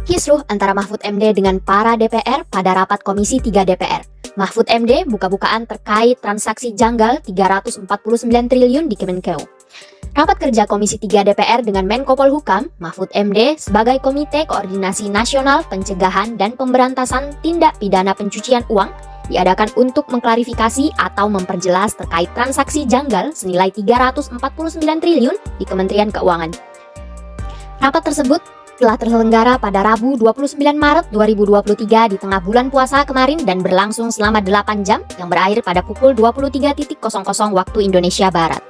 Kisruh antara Mahfud MD dengan para DPR pada rapat Komisi 3 DPR. Mahfud MD buka-bukaan terkait transaksi janggal 349 triliun di Kemenkeu. Rapat kerja Komisi 3 DPR dengan Menko Polhukam, Mahfud MD sebagai Komite Koordinasi Nasional Pencegahan dan Pemberantasan Tindak Pidana Pencucian Uang diadakan untuk mengklarifikasi atau memperjelas terkait transaksi janggal senilai 349 triliun di Kementerian Keuangan. Rapat tersebut telah terselenggara pada Rabu 29 Maret 2023 di tengah bulan puasa kemarin dan berlangsung selama 8 jam yang berakhir pada pukul 23.00 waktu Indonesia Barat.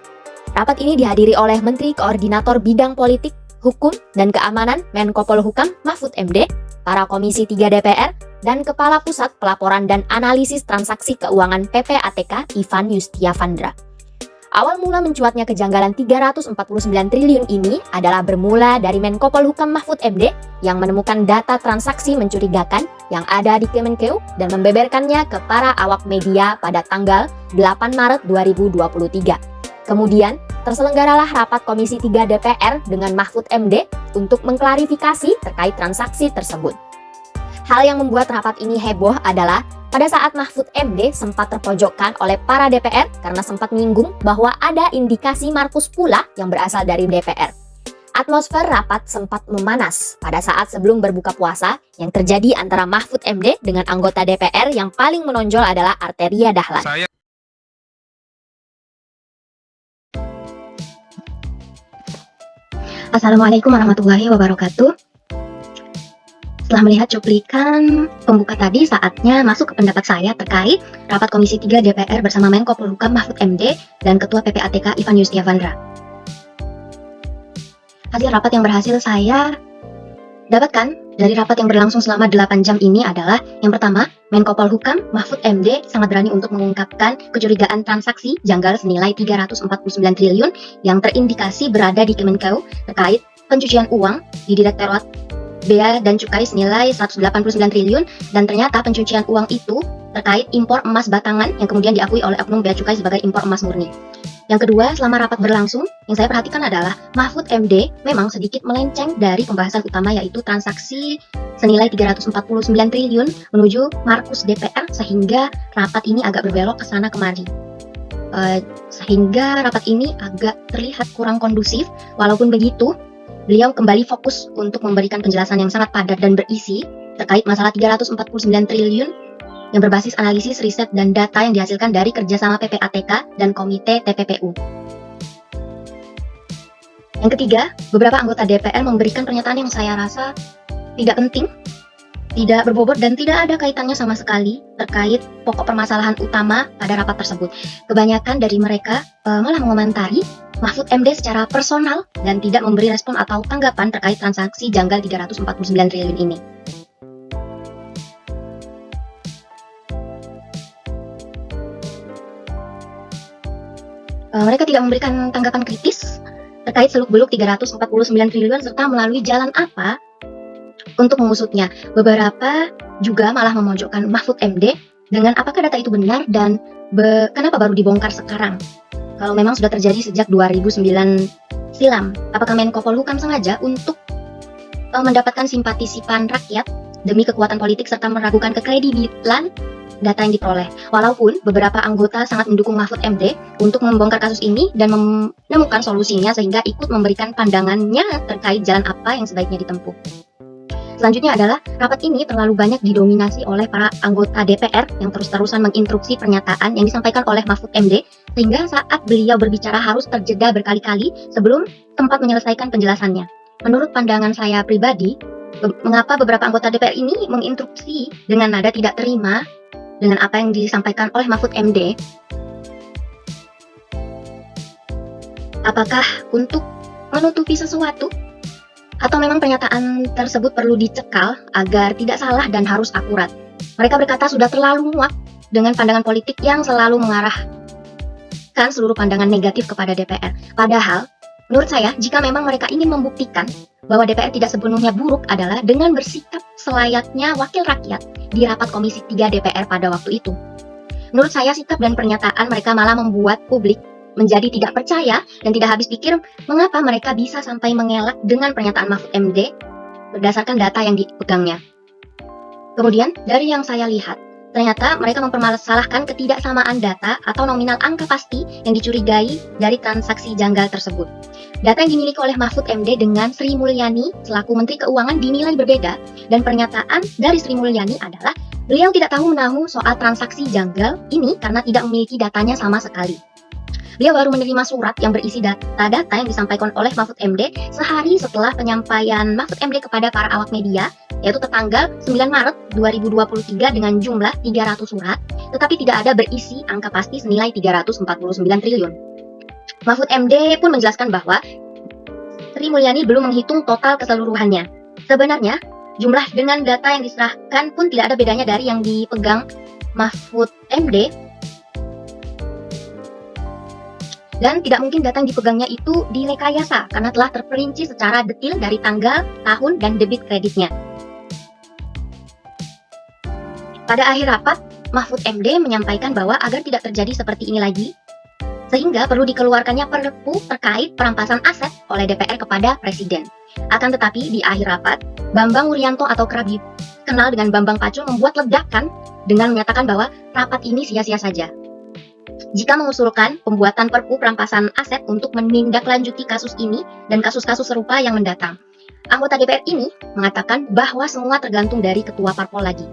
Rapat ini dihadiri oleh Menteri Koordinator Bidang Politik, Hukum, dan Keamanan Menko Polhukam Mahfud MD, para Komisi 3 DPR, dan Kepala Pusat Pelaporan dan Analisis Transaksi Keuangan PPATK Ivan Yustiavandra. Awal mula mencuatnya kejanggalan 349 triliun ini adalah bermula dari Menko Polhukam Mahfud MD yang menemukan data transaksi mencurigakan yang ada di Kemenkeu dan membeberkannya ke para awak media pada tanggal 8 Maret 2023. Kemudian, terselenggaralah rapat Komisi 3 DPR dengan Mahfud MD untuk mengklarifikasi terkait transaksi tersebut. Hal yang membuat rapat ini heboh adalah pada saat Mahfud MD sempat terpojokkan oleh para DPR karena sempat menyinggung bahwa ada indikasi Markus pula yang berasal dari DPR. Atmosfer rapat sempat memanas pada saat sebelum berbuka puasa yang terjadi antara Mahfud MD dengan anggota DPR yang paling menonjol adalah Arteria Dahlan. Assalamualaikum warahmatullahi wabarakatuh. Setelah melihat cuplikan pembuka tadi, saatnya masuk ke pendapat saya terkait rapat Komisi 3 DPR bersama Menko Polhukam Mahfud MD dan Ketua PPATK Ivan Yustiavandra. Hasil rapat yang berhasil saya dapatkan dari rapat yang berlangsung selama 8 jam ini adalah yang pertama, Menko Polhukam Mahfud MD sangat berani untuk mengungkapkan kecurigaan transaksi janggal senilai 349 triliun yang terindikasi berada di Kemenkeu terkait pencucian uang di Direktorat Bea dan Cukai senilai 189 triliun dan ternyata pencucian uang itu terkait impor emas batangan yang kemudian diakui oleh oknum Bea Cukai sebagai impor emas murni. Yang kedua, selama rapat berlangsung, yang saya perhatikan adalah Mahfud MD memang sedikit melenceng dari pembahasan utama yaitu transaksi senilai 349 triliun menuju Markus DPR sehingga rapat ini agak berbelok ke sana kemari. Sehingga rapat ini agak terlihat kurang kondusif. Walaupun begitu, beliau kembali fokus untuk memberikan penjelasan yang sangat padat dan berisi terkait masalah 349 triliun yang berbasis analisis, riset, dan data yang dihasilkan dari kerjasama PPATK dan Komite TPPU. Yang ketiga, beberapa anggota DPR memberikan pernyataan yang saya rasa tidak penting, tidak berbobot, dan tidak ada kaitannya sama sekali terkait pokok permasalahan utama pada rapat tersebut. Kebanyakan dari mereka malah mengomentari Mahfud MD secara personal dan tidak memberi respon atau tanggapan terkait transaksi janggal 349 triliun ini. Mereka tidak memberikan tanggapan kritis terkait seluk-beluk 349 triliun serta melalui jalan apa untuk mengusutnya. Beberapa juga malah memojokkan Mahfud MD dengan apakah data itu benar dan kenapa baru dibongkar sekarang. Kalau memang sudah terjadi sejak 2009 silam, apakah Menko Polhukam sengaja untuk mendapatkan simpati-sipan rakyat demi kekuatan politik serta meragukan kekredibilan data yang diperoleh? Walaupun beberapa anggota sangat mendukung Mahfud MD untuk membongkar kasus ini dan menemukan solusinya sehingga ikut memberikan pandangannya terkait jalan apa yang sebaiknya ditempuh. Selanjutnya adalah rapat ini terlalu banyak didominasi oleh para anggota DPR yang terus-terusan menginstruksi pernyataan yang disampaikan oleh Mahfud MD sehingga saat beliau berbicara harus terjeda berkali-kali sebelum tempat menyelesaikan penjelasannya. Menurut pandangan saya pribadi, mengapa beberapa anggota DPR ini menginstruksi dengan nada tidak terima dengan apa yang disampaikan oleh Mahfud MD? Apakah untuk menutupi sesuatu? Atau memang pernyataan tersebut perlu dicekal agar tidak salah dan harus akurat? Mereka berkata sudah terlalu muak dengan pandangan politik yang selalu mengarahkan seluruh pandangan negatif kepada DPR. Padahal, menurut saya, jika memang mereka ingin membuktikan bahwa DPR tidak sepenuhnya buruk adalah dengan bersikap selayaknya wakil rakyat di rapat Komisi 3 DPR pada waktu itu. Menurut saya, sikap dan pernyataan mereka malah membuat publik menjadi tidak percaya dan tidak habis pikir mengapa mereka bisa sampai mengelak dengan pernyataan Mahfud MD berdasarkan data yang dipegangnya. Kemudian, dari yang saya lihat, ternyata mereka mempermasalahkan ketidaksamaan data atau nominal angka pasti yang dicurigai dari transaksi janggal tersebut. Data yang dimiliki oleh Mahfud MD dengan Sri Mulyani selaku Menteri Keuangan dinilai berbeda, dan pernyataan dari Sri Mulyani adalah beliau tidak tahu menahu soal transaksi janggal ini karena tidak memiliki datanya sama sekali. Beliau baru menerima surat yang berisi data-data yang disampaikan oleh Mahfud MD sehari setelah penyampaian Mahfud MD kepada para awak media, yaitu tertanggal 9 Maret 2023 dengan jumlah 300 surat, tetapi tidak ada berisi angka pasti senilai 349 triliun. Mahfud MD pun menjelaskan bahwa Sri Mulyani belum menghitung total keseluruhannya. Sebenarnya, jumlah dengan data yang diserahkan pun tidak ada bedanya dari yang dipegang Mahfud MD, dan tidak mungkin data yang dipegangnya itu direkayasa karena telah terperinci secara detail dari tanggal, tahun, dan debit kreditnya. Pada akhir rapat, Mahfud MD menyampaikan bahwa agar tidak terjadi seperti ini lagi, sehingga perlu dikeluarkannya Perpu terkait perampasan aset oleh DPR kepada Presiden. Akan tetapi di akhir rapat, Bambang Wuryanto atau kerap dikenal dengan Bambang Pacul membuat ledakan dengan menyatakan bahwa rapat ini sia-sia saja jika mengusulkan pembuatan Perpu perampasan aset untuk menindaklanjuti kasus ini dan kasus-kasus serupa yang mendatang. Anggota DPR ini mengatakan bahwa semua tergantung dari ketua parpol lagi,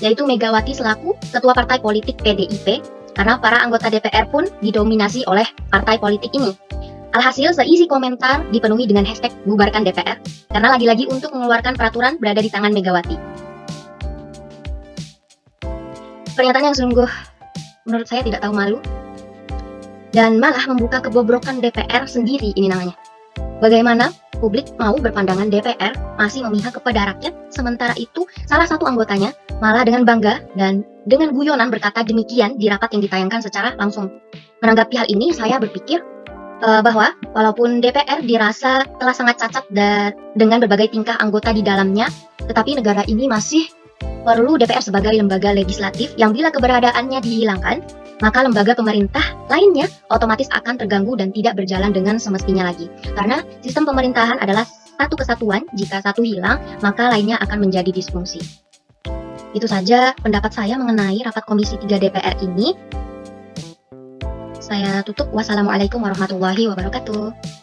yaitu Megawati selaku ketua partai politik PDIP, karena para anggota DPR pun didominasi oleh partai politik ini. Alhasil, seisi komentar dipenuhi dengan hashtag bubarkan DPR, karena lagi-lagi untuk mengeluarkan peraturan berada di tangan Megawati. Pernyataan yang sungguh menurut saya tidak tahu malu, dan malah membuka kebobrokan DPR sendiri ini namanya. Bagaimana publik mau berpandangan DPR masih memihak kepada rakyat, sementara itu salah satu anggotanya malah dengan bangga dan dengan guyonan berkata demikian di rapat yang ditayangkan secara langsung. Menanggapi hal ini, saya berpikir bahwa walaupun DPR dirasa telah sangat cacat dengan berbagai tingkah anggota di dalamnya, tetapi negara ini masih perlu DPR sebagai lembaga legislatif yang bila keberadaannya dihilangkan, maka lembaga pemerintah lainnya otomatis akan terganggu dan tidak berjalan dengan semestinya lagi. Karena sistem pemerintahan adalah satu kesatuan, jika satu hilang, maka lainnya akan menjadi disfungsi. Itu saja pendapat saya mengenai rapat Komisi 3 DPR ini. Saya tutup. Wassalamualaikum warahmatullahi wabarakatuh.